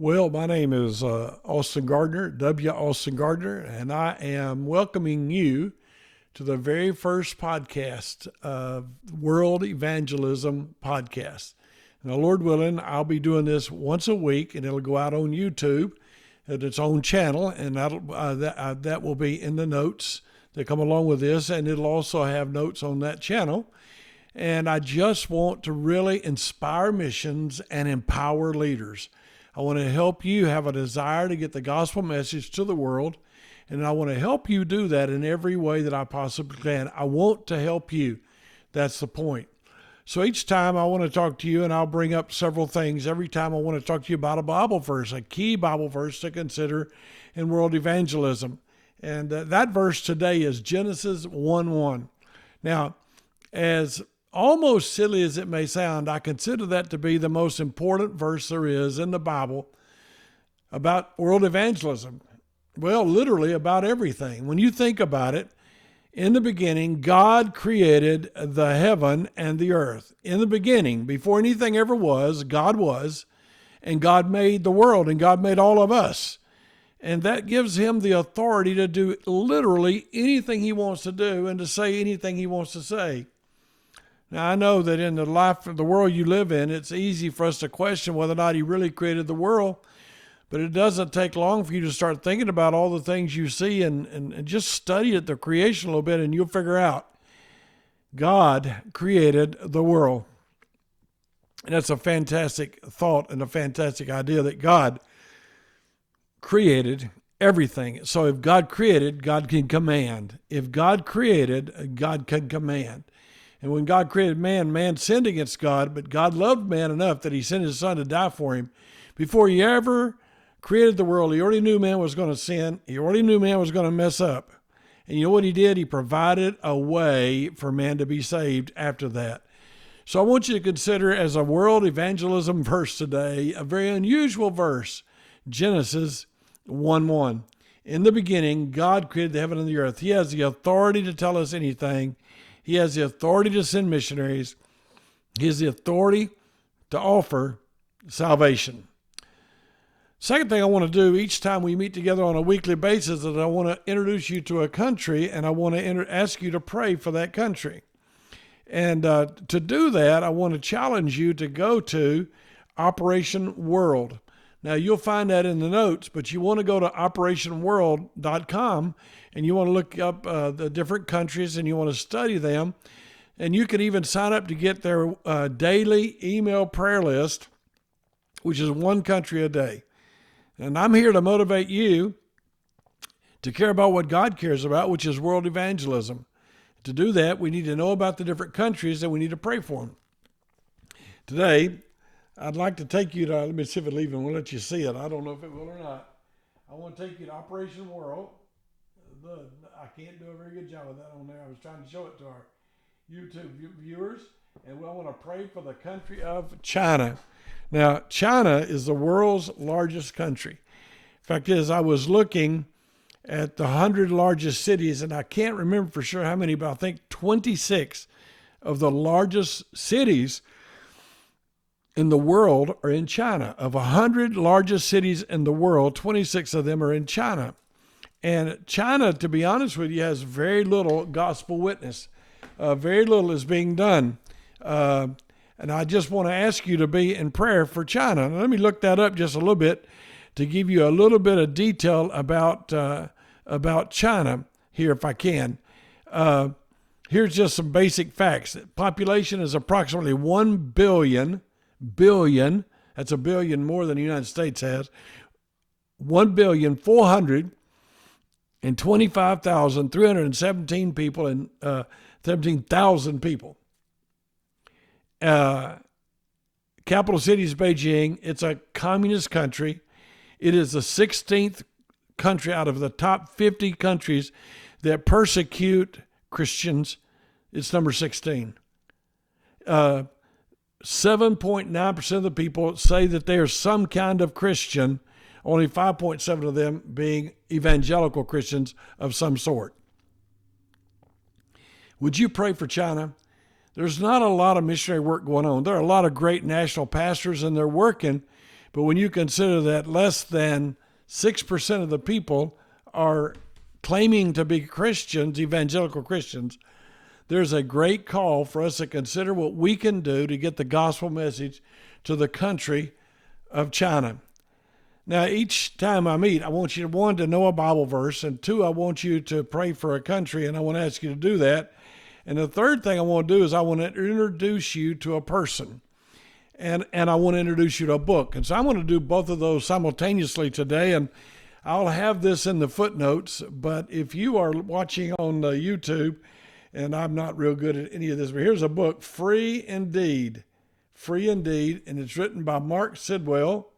Well, my name is Austin Gardner, W. Austin Gardner, and I am welcoming you to the very first podcast of World Evangelism Podcast. Now, Lord willing, I'll be doing this once a week, and it'll go out on YouTube at its own channel, and that will be in the notes that come along with this, and it'll also have notes on that channel. And I just want to really inspire missions and empower leaders. I want to help you have a desire to get the gospel message to the world, and I want to help you do that in every way that I possibly can. I want to help you. That's the point. So each time I want to talk to you, and I'll bring up several things. Every time I want to talk to you about a Bible verse, a key Bible verse to consider in world evangelism. And that verse today is Genesis 1:1. Now, as almost silly as it may sound, I consider that to be the most important verse there is in the Bible about world evangelism. Well, literally about everything. When you think about it, in the beginning, God created the heaven and the earth. In the beginning, before anything ever was, God was, and God made the world, and God made all of us. And that gives him the authority to do literally anything he wants to do and to say anything he wants to say. Now, I know that in the life of the world you live in, it's easy for us to question whether or not he really created the world, but it doesn't take long for you to start thinking about all the things you see and just study the creation a little bit, and you'll figure out God created the world. And that's a fantastic thought and a fantastic idea that God created everything. So if God created, God can command. If God created, God can command. And when God created man, man sinned against God, but God loved man enough that he sent his son to die for him. Before he ever created the world, he already knew man was going to sin. He already knew man was going to mess up. And you know what he did? He provided a way for man to be saved after that. So I want you to consider as a world evangelism verse today, a very unusual verse, Genesis 1:1. In the beginning, God created the heaven and the earth. He has the authority to tell us anything. He has the authority to send missionaries. He has the authority to offer salvation. Second thing I want to do each time we meet together on a weekly basis is I want to introduce you to a country, and I want to ask you to pray for that country. And to do that, I want to challenge you to go to Operation World. Now, you'll find that in the notes, but you want to go to operationworld.com, and you want to look up the different countries, and you want to study them. And you can even sign up to get their daily email prayer list, which is one country a day. And I'm here to motivate you to care about what God cares about, which is world evangelism. To do that, we need to know about the different countries, and we need to pray for them. Today, I'd like to take you to, let me see if it'll even will let you see it. I don't know if it will or not. I want to take you to Operation World. I can't do a very good job of that on there. I was trying to show it to our YouTube viewers. And we want to pray for the country of China. Now, China is the world's largest country. Fact is, I was looking at the 100 largest cities, and I can't remember for sure how many, but I think 26 of the largest cities in the world are in China. Of 100 largest cities in the world, 26 of them are in China. And China, to be honest with you, has very little gospel witness. Very little is being done. And I just want to ask you to be in prayer for China. Now, let me look that up just a little bit to give you a little bit of detail about China here, if I can. Here's just some basic facts. Population is approximately 1 billion. That's a billion more than the United States has. 1,425,317 people and 17,000 people. Capital city is Beijing. It's a communist country. It is the 16th country out of the top 50 countries that persecute Christians. It's number 16. 7.9% of the people say that they are some kind of Christian, only 5.7% of them being evangelical Christians of some sort. Would you pray for China? There's not a lot of missionary work going on. There are a lot of great national pastors, and they're working, But when you consider that less than 6% of the people are claiming to be Christians, evangelical Christians, there's a great call for us to consider what we can do to get the gospel message to the country of China. Now, each time I meet, I want you, one, to know a Bible verse, and two, I want you to pray for a country, and I want to ask you to do that. And the third thing I want to do is I want to introduce you to a person, and I want to introduce you to a book. And so I want to do both of those simultaneously today, and I'll have this in the footnotes, but if you are watching on YouTube, and I'm not real good at any of this, but here's a book, Free Indeed, and it's written by Mark Sidwell,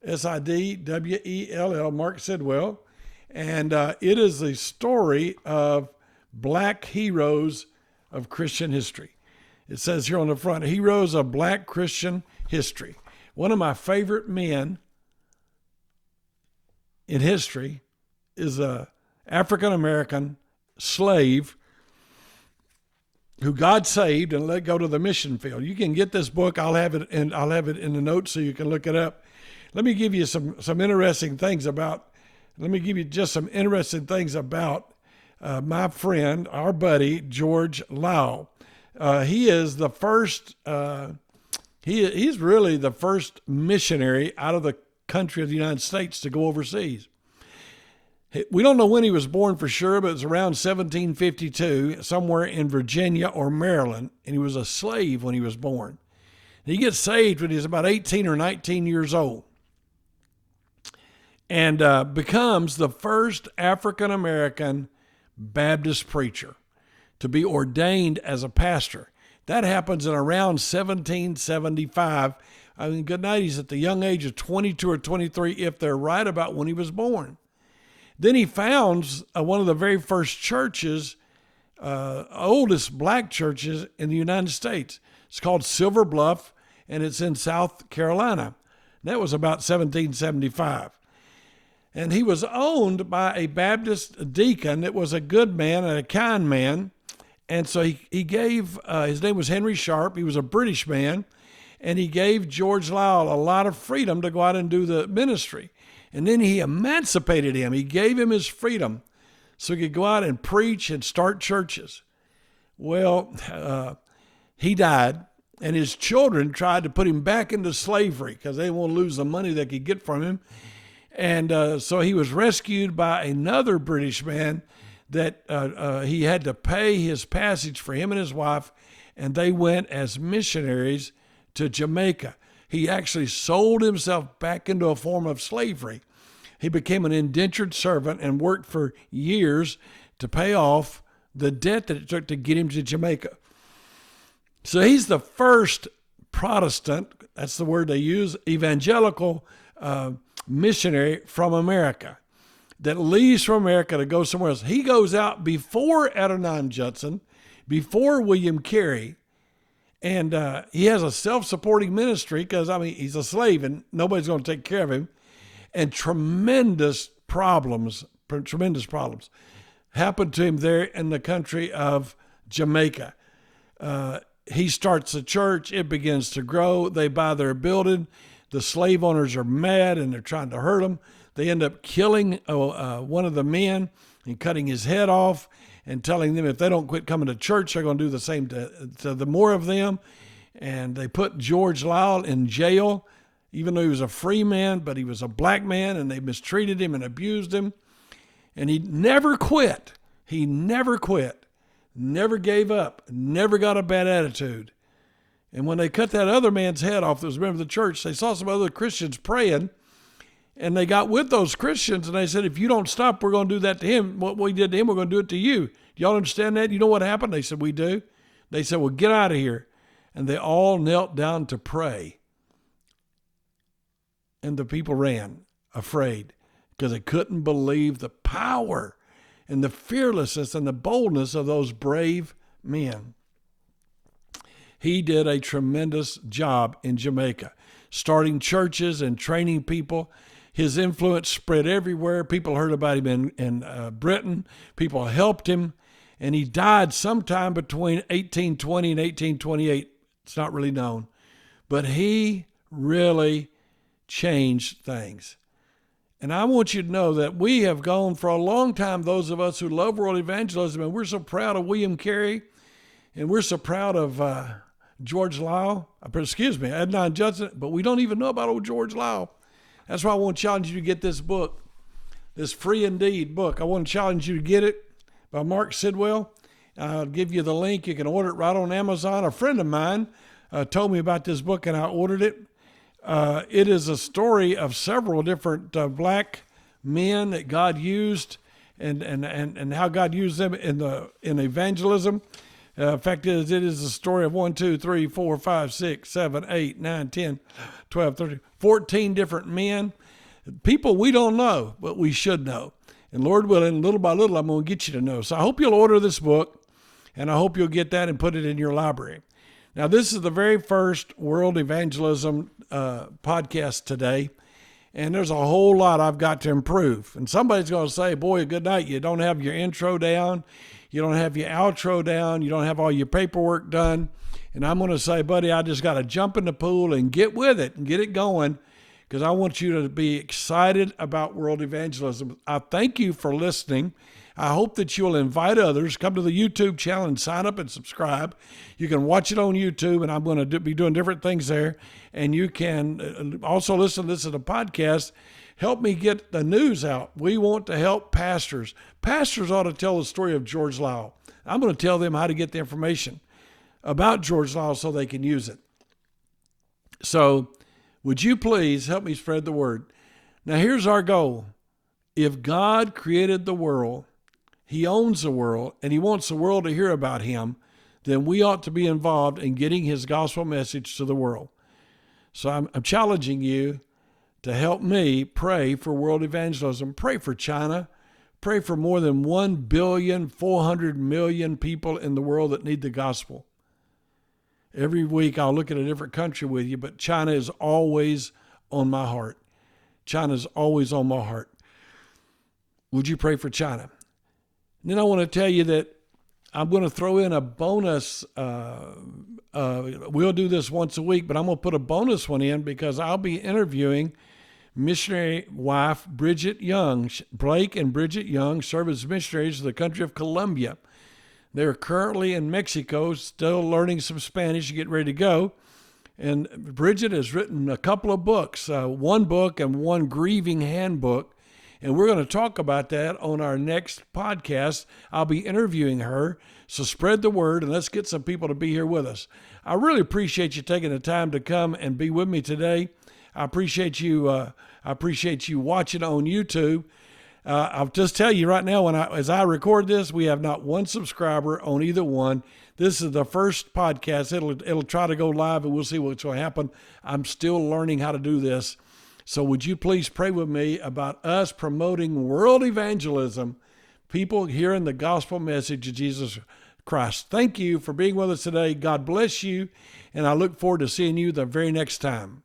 Sidwell, Mark Sidwell, and it is the story of black heroes of Christian history. It says here on the front, heroes of black Christian history. One of my favorite men in history is a African-American slave who God saved and let go to the mission field. You can get this book. I'll have it in the notes so you can look it up. Let me give you some interesting things about. Let me give you just some interesting things about my friend, our buddy George Liele. He is the first. He's really the first missionary out of the country of the United States to go overseas. We don't know when he was born for sure, but it's around 1752, somewhere in Virginia or Maryland, and he was a slave when he was born. He gets saved when he's about 18 or 19 years old, and becomes the first African-American Baptist preacher to be ordained as a pastor. That happens in around 1775. I mean, good night, he's at the young age of 22 or 23, if they're right about when he was born. Then he founds one of the very first churches, oldest black churches in the United States. It's called Silver Bluff, and it's in South Carolina. That was about 1775. And he was owned by a Baptist deacon that was a good man and a kind man. And so he gave, his name was Henry Sharp. He was a British man. And he gave George Liele a lot of freedom to go out and do the ministry. And then he emancipated him. He gave him his freedom so he could go out and preach and start churches. Well, he died, and his children tried to put him back into slavery because they didn't want to lose the money they could get from him. And so he was rescued by another British man that he had to pay his passage for him and his wife, and they went as missionaries to Jamaica. He actually sold himself back into a form of slavery. He became an indentured servant and worked for years to pay off the debt that it took to get him to Jamaica. So he's the first Protestant, that's the word they use, evangelical missionary from America that leaves from America to go somewhere else. He goes out before Adoniram Judson, before William Carey, and he has a self-supporting ministry because, I mean, he's a slave and nobody's going to take care of him. And tremendous problems happened to him there in the country of Jamaica. He starts a church. It begins to grow. They buy their building. The slave owners are mad and they're trying to hurt him. They end up killing one of the men and cutting his head off and telling them if they don't quit coming to church, they're going to do the same to the more of them. And they put George Liele in jail, even though he was a free man, but he was a black man, and they mistreated him and abused him. And he never quit. He never quit, never gave up, never got a bad attitude. And when they cut that other man's head off that was a member of the church, they saw some other Christians praying, and they got with those Christians, and they said, if you don't stop, we're going to do that to him. What we did to him, we're going to do it to you. Do y'all understand that? You know what happened? They said, we do. They said, well, get out of here. And they all knelt down to pray. And the people ran, afraid, because they couldn't believe the power and the fearlessness and the boldness of those brave men. He did a tremendous job in Jamaica, starting churches and training people. His influence spread everywhere. People heard about him in Britain. People helped him. And he died sometime between 1820 and 1828. It's not really known. But he really change things. And I want you to know that we have gone for a long time, those of us who love world evangelism, and we're so proud of William Carey, and we're so proud of George Liele, Adnan Judson, but we don't even know about old George Liele. That's why I want to challenge you to get this book, this Free Indeed book. I want to challenge you to get it by Mark Sidwell. I'll give you the link. You can order it right on Amazon. A friend of mine told me about this book, and I ordered it. It is a story of several different black men that God used, and how God used them in evangelism. In fact, it is a story of 1, 2, 3, 4, 5, 6, 7, 8, 9, 10, 12, 13, 14 different men, people we don't know, but we should know. And Lord willing, little by little, I'm going to get you to know. So I hope you'll order this book, and I hope you'll get that and put it in your library. Now, this is the very first World Evangelism podcast today, and there's a whole lot I've got to improve. And somebody's going to say, boy, good night, you don't have your intro down, you don't have your outro down, you don't have all your paperwork done. And I'm going to say, buddy, I just got to jump in the pool and get with it and get it going, because I want you to be excited about world evangelism. I thank you for listening. I hope that you'll invite others. Come to the YouTube channel and sign up and subscribe. You can watch it on YouTube, and I'm going to be doing different things there. And you can also listen to the podcast. Help me get the news out. We want to help pastors. Pastors ought to tell the story of George Liele. I'm going to tell them how to get the information about George Liele so they can use it. So would you please help me spread the word? Now, here's our goal. If God created the world, He owns the world, and He wants the world to hear about Him, then we ought to be involved in getting His gospel message to the world. So I'm challenging you to help me pray for world evangelism. Pray for China. Pray for more than 1,400,000,000 people in the world that need the gospel. Every week I'll look at a different country with you, but China is always on my heart. China is always on my heart. Would you pray for China? And then I want to tell you that I'm going to throw in a bonus. We'll do this once a week, but I'm going to put a bonus one in because I'll be interviewing missionary wife Bridget Young. Blake and Bridget Young serve as missionaries to the country of Colombia. They're currently in Mexico, still learning some Spanish to get ready to go. And Bridget has written a couple of books, one book and one grieving handbook. And we're going to talk about that on our next podcast. I'll be interviewing her. So spread the word and let's get some people to be here with us. I really appreciate you taking the time to come and be with me today. I appreciate you watching on YouTube. I'll just tell you right now, as I record this, we have not one subscriber on either one. This is the first podcast. It'll try to go live, and we'll see what's going to happen. I'm still learning how to do this. So would you please pray with me about us promoting world evangelism, people hearing the gospel message of Jesus Christ. Thank you for being with us today. God bless you, and I look forward to seeing you the very next time.